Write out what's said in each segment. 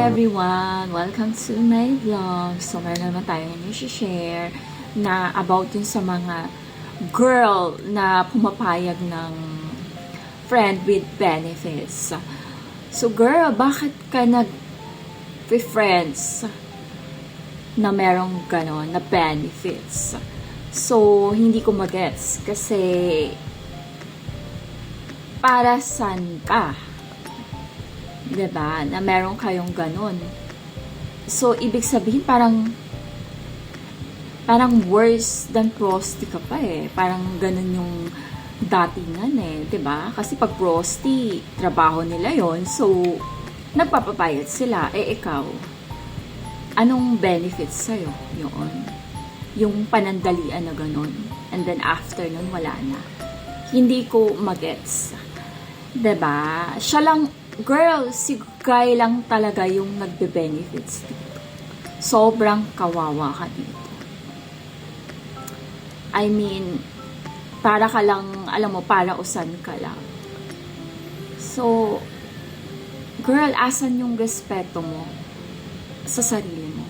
everyone! Welcome to my vlog. So, meron naman tayo ngayon i-share na about yun sa mga girl na pumapayag ng friend with benefits. So, girl, bakit ka nag-friends na merong ganon, na benefits? So, hindi ko magets kasi para saan ka? Diba? Na meron kayong ganun. So, ibig sabihin, parang worse than prosty ka pa eh. Parang ganun yung datingan eh. Diba? Kasi pag prosty, trabaho nila yon. So, nagpapapayat sila. Eh, ikaw, anong benefits sa'yo? Yun. Yung panandalian na ganun. And then, after nun, wala na. Hindi ko magets. Diba? Siya lang, girl, si guy lang talaga yung nagbe-benefits dito. Sobrang kawawa ka dito. I mean, para ka lang, alam mo, para usan ka lang. So, girl, asan yung respeto mo sa sarili mo?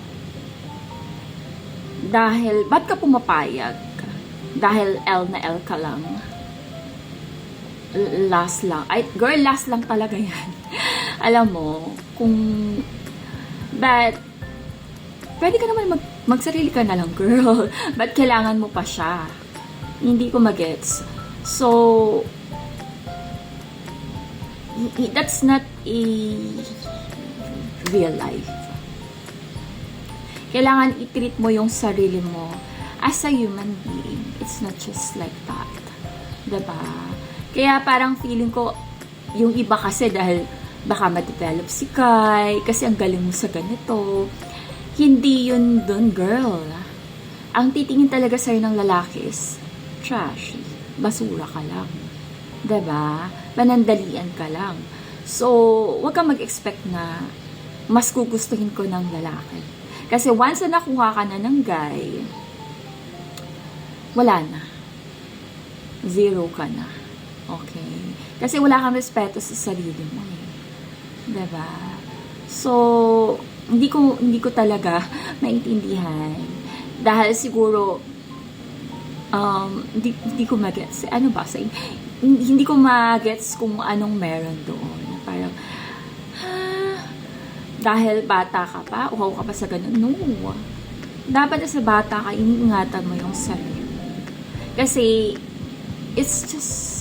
Dahil, ba't ka pumapayag? Dahil L na L ka lang? Last lang. Ay, girl, last lang talaga yan. Alam mo, but, pwede ka naman magsarili ka na lang, girl. But kailangan mo pa siya? Hindi ko magets. So, that's not a real life. Kailangan i-treat mo yung sarili mo as a human being. It's not just like that. Diba? Kaya parang feeling ko, yung iba kasi dahil baka ma-develop si Kai, kasi ang galing mo sa ganito. Hindi yun dun, girl. Ang titingin talaga sa'yo ng lalaki is trash. Basura ka lang. Diba? Manandalian ka lang. So, wag kang mag-expect na mas gugustuhin ko ng lalaki. Kasi once na nakuha ka na ng guy, wala na. Zero ka na. Okay. Kasi wala kang respeto sa sarili mo eh. Diba? So, hindi ko talaga maintindihan. Dahil siguro, hindi ko magets. Ano ba? Hindi ko magets kung anong meron doon. Parang, dahil bata ka pa, uhaw ka pa sa ganun. No. Dapat na sa bata ka, iniingatan mo yung sarili. Kasi, it's just,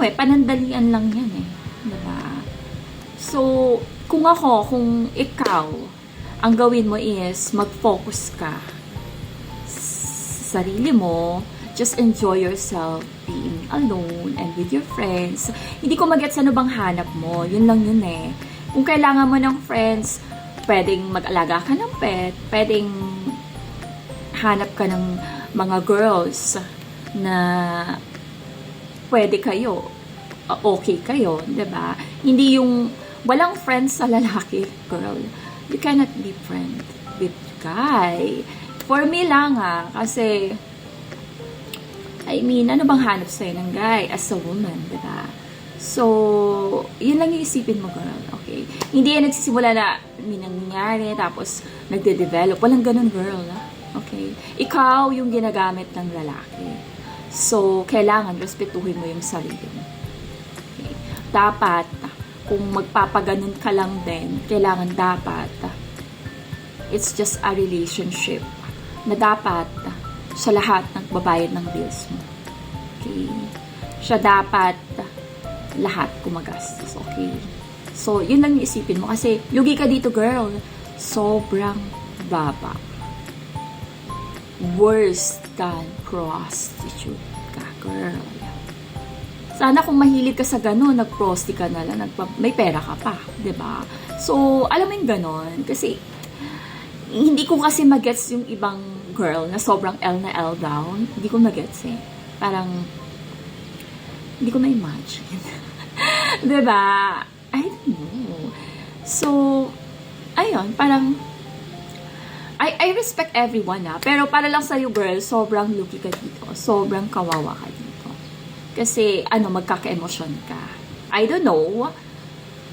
panandalian lang yan eh. Diba? So, kung ikaw, ang gawin mo is mag-focus ka sa sarili mo, just enjoy yourself being alone and with your friends. Hindi ko magets ano bang hanap mo. Yun lang yun eh. Kung kailangan mo ng friends, pwedeng mag-alaga ka ng pet, pwedeng hanap ka ng mga girls na pwede kayo, okay kayo, diba? Hindi yung walang friends sa lalaki, girl. You cannot be friend with guy. For me lang kasi, I mean, ano bang hanap sa'yo ng guy as a woman, diba? So, yun lang yung isipin mo, girl, okay? Hindi yan nagsisimula na may nangyari, tapos nagde-develop. Walang ganun, girl, okay? Ikaw yung ginagamit ng lalaki. So, kailangan respetuhin mo yung sarili mo. Okay. Dapat, kung magpapaganon ka lang din, kailangan dapat, it's just a relationship na dapat siya lahat nagbabayad ng bills mo. Okay. Siya dapat lahat gumagastos. Okay. So, yun lang yung isipin mo. Kasi, lugi ka dito, girl. Sobrang baba. Worse than prostitute ka, girl. Sana kung mahilig ka sa gano'n, nag-prosty ka na lang, may pera ka pa, diba? So, alam mo yung gano'n, kasi hindi ko kasi magets yung ibang girl na sobrang L na L down. Hindi ko magets eh. Parang, hindi ko ma-imagine. Diba? I don't know. So, ayun, parang, I respect everyone pero para lang sa'yo, girl, sobrang lucky ka dito. Sobrang kawawa ka dito. Kasi, magkaka-emosyon ka. I don't know.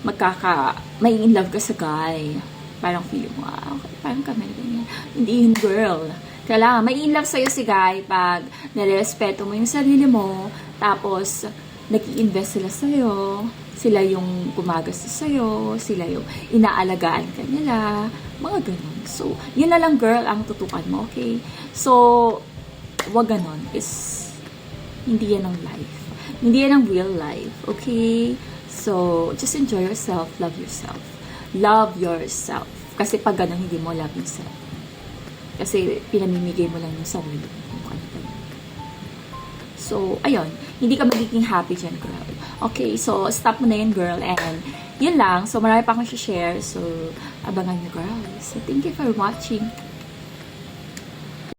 may in love ka sa guy. Parang feeling mo, okay, parang kami, ganyan. Hindi yun, girl. Kailangan, may in love sa'yo si guy pag nirespeto mo yung sarili mo, tapos, nag-i-invest sila sa'yo, sila yung gumagastos sa'yo, sila yung inaalagaan ka nila, mga ganun. So, yun na lang, girl, ang tutukan mo, okay? So, wag ganun. Hindi yan ang life. Hindi yan ang real life, okay? So, just enjoy yourself, love yourself. Love yourself. Kasi pag ganun, hindi mo love yourself. Kasi pinamimigay mo lang yung sarili mo. So, ayun. Hindi ka magiging happy dyan, girl. Okay, so stop mo na yun, girl. And yun lang. So, marami pa akong share. So, abangan nyo, girl. So, thank you for watching.